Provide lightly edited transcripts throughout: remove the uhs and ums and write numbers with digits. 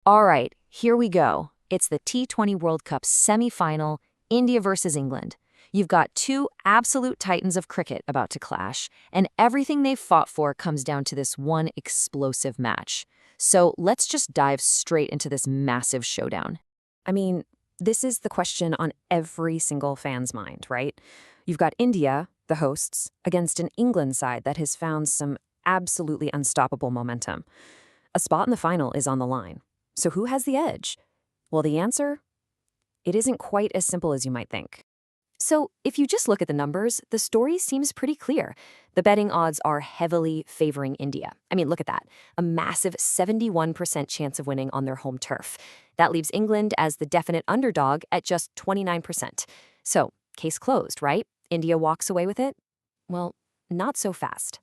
All right, here we go. It's the T20 World Cup semifinal, India versus England. You've got two absolute titans of cricket about to clash, and everything they've fought for comes down to this one explosive match. So let's just dive straight into this massive showdown. I mean, this is the question on every single fan's mind, right? You've got India, the hosts, against an England side that has found some absolutely unstoppable momentum. A spot in the final is on the line. So who has the edge? Well, the answer? It isn't quite as simple as you might think. So if you just look at the numbers, the story seems pretty clear. The betting odds are heavily favoring India. I mean, look at that. A massive 71% chance of winning on their home turf. That leaves England as the definite underdog at just 29%. So, case closed, right? India walks away with it? Well, not so fast.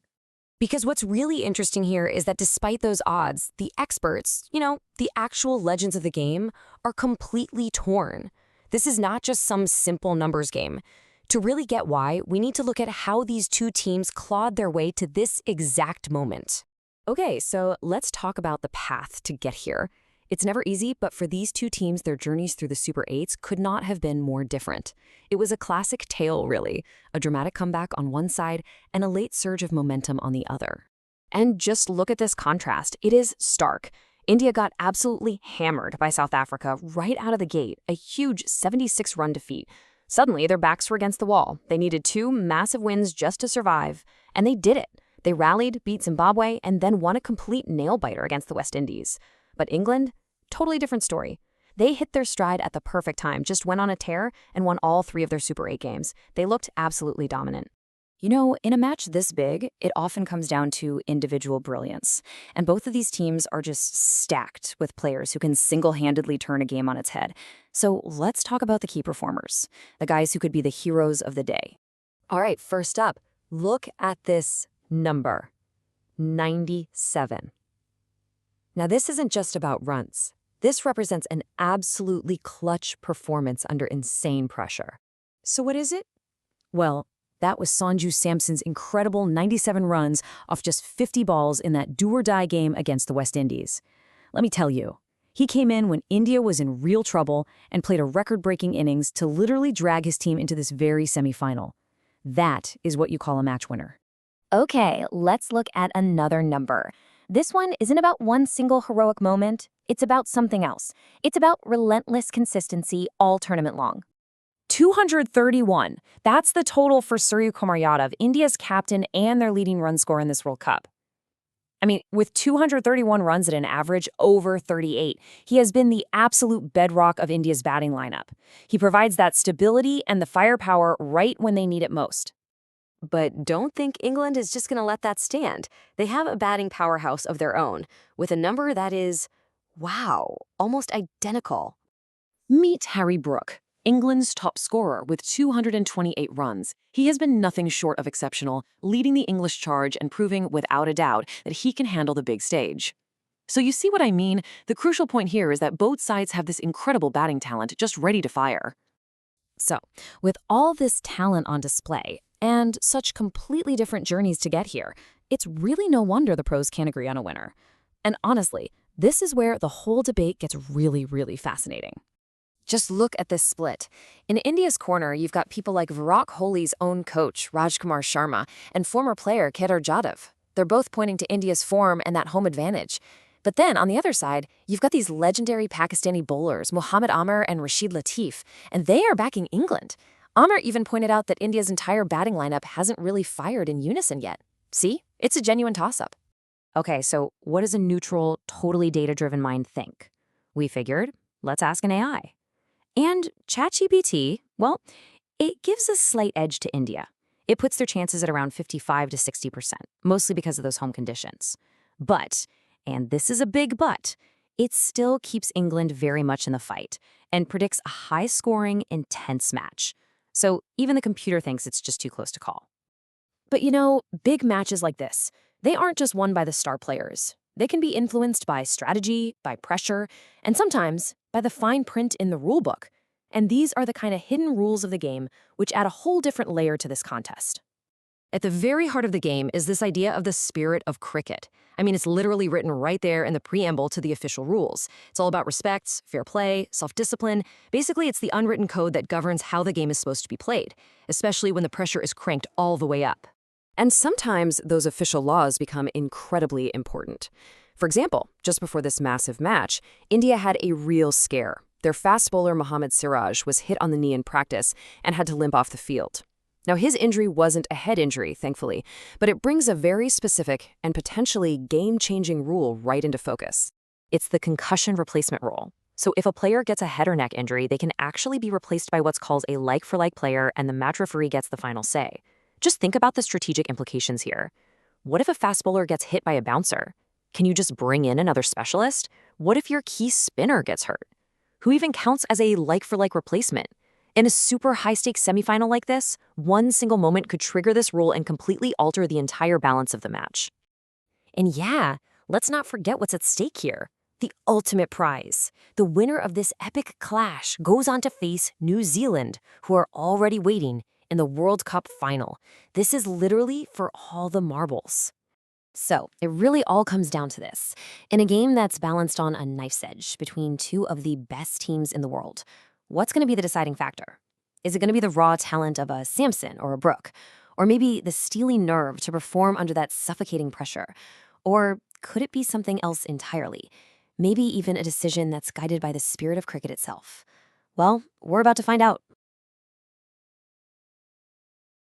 Because what's really interesting here is that despite those odds, the experts, the actual legends of the game, are completely torn. This is not just some simple numbers game. To really get why, we need to look at how these two teams clawed their way to this exact moment. Okay, so let's talk about the path to get here. It's never easy, but for these two teams, their journeys through the Super 8s could not have been more different. It was a classic tale, really, a dramatic comeback on one side and a late surge of momentum on the other. And just look at this contrast. It is stark. India got absolutely hammered by South Africa right out of the gate, a huge 76-run defeat. Suddenly, their backs were against the wall. They needed two massive wins just to survive, and they did it. They rallied, beat Zimbabwe, and then won a complete nail-biter against the West Indies. But England? Totally different story. They hit their stride at the perfect time, just went on a tear and won all three of their Super 8 games. They looked absolutely dominant. In a match this big, it often comes down to individual brilliance. And both of these teams are just stacked with players who can single-handedly turn a game on its head. So let's talk about the key performers, the guys who could be the heroes of the day. All right, first up, look at this number, 97. Now, this isn't just about runs. This represents an absolutely clutch performance under insane pressure. So what is it? Well, that was Sanju Samson's incredible 97 runs off just 50 balls in that do-or-die game against the West Indies. Let me tell you, he came in when India was in real trouble and played a record-breaking innings to literally drag his team into this very semifinal. That is what you call a match winner. Okay, let's look at another number. This one isn't about one single heroic moment. It's about something else. It's about relentless consistency all tournament long. 231. That's the total for Surya Kumar Yadav, India's captain and their leading run scorer in this World Cup. I mean, with 231 runs at an average over 38, he has been the absolute bedrock of India's batting lineup. He provides that stability and the firepower right when they need it most. But don't think England is just going to let that stand. They have a batting powerhouse of their own, with a number that is, wow, almost identical. Meet Harry Brook, England's top scorer with 228 runs. He has been nothing short of exceptional, leading the English charge and proving without a doubt that he can handle the big stage. So you see what I mean? The crucial point here is that both sides have this incredible batting talent just ready to fire. So, with all this talent on display, and such completely different journeys to get here, it's really no wonder the pros can't agree on a winner. And honestly, this is where the whole debate gets really, really fascinating. Just look at this split. In India's corner, you've got people like Virat Kohli's own coach, Rajkumar Sharma, and former player Kedar Jadhav. They're both pointing to India's form and that home advantage. But then, on the other side, you've got these legendary Pakistani bowlers, Mohammad Amir and Rashid Latif, and they are backing England. Amir even pointed out that India's entire batting lineup hasn't really fired in unison yet. See? It's a genuine toss-up. Okay, so what does a neutral, totally data-driven mind think? We figured, let's ask an AI. And ChatGPT, well, it gives a slight edge to India. It puts their chances at around 55 to 60%, mostly because of those home conditions. But, and this is a big but, it still keeps England very much in the fight and predicts a high-scoring, intense match. So even the computer thinks it's just too close to call. But big matches like this, they aren't just won by the star players. They can be influenced by strategy, by pressure, and sometimes by the fine print in the rule book. And these are the kind of hidden rules of the game which add a whole different layer to this contest. At the very heart of the game is this idea of the spirit of cricket. I mean, it's literally written right there in the preamble to the official rules. It's all about respect, fair play, self-discipline. Basically, it's the unwritten code that governs how the game is supposed to be played, especially when the pressure is cranked all the way up. And sometimes those official laws become incredibly important. For example, just before this massive match, India had a real scare. Their fast bowler Mohammad Siraj was hit on the knee in practice and had to limp off the field. Now, his injury wasn't a head injury, thankfully, but it brings a very specific and potentially game-changing rule right into focus. It's the concussion replacement rule. So if a player gets a head or neck injury, they can actually be replaced by what's called a like-for-like player, and the match referee gets the final say. Just think about the strategic implications here. What if a fast bowler gets hit by a bouncer? Can you just bring in another specialist? What if your key spinner gets hurt? Who even counts as a like-for-like replacement? In a super high-stakes semifinal like this, one single moment could trigger this rule and completely alter the entire balance of the match. And yeah, let's not forget what's at stake here. The ultimate prize. The winner of this epic clash goes on to face New Zealand, who are already waiting in the World Cup final. This is literally for all the marbles. So, it really all comes down to this. In a game that's balanced on a knife's edge between two of the best teams in the world, what's going to be the deciding factor? Is it going to be the raw talent of a Samson or a Brooke? Or maybe the steely nerve to perform under that suffocating pressure? Or could it be something else entirely? Maybe even a decision that's guided by the spirit of cricket itself? Well, we're about to find out.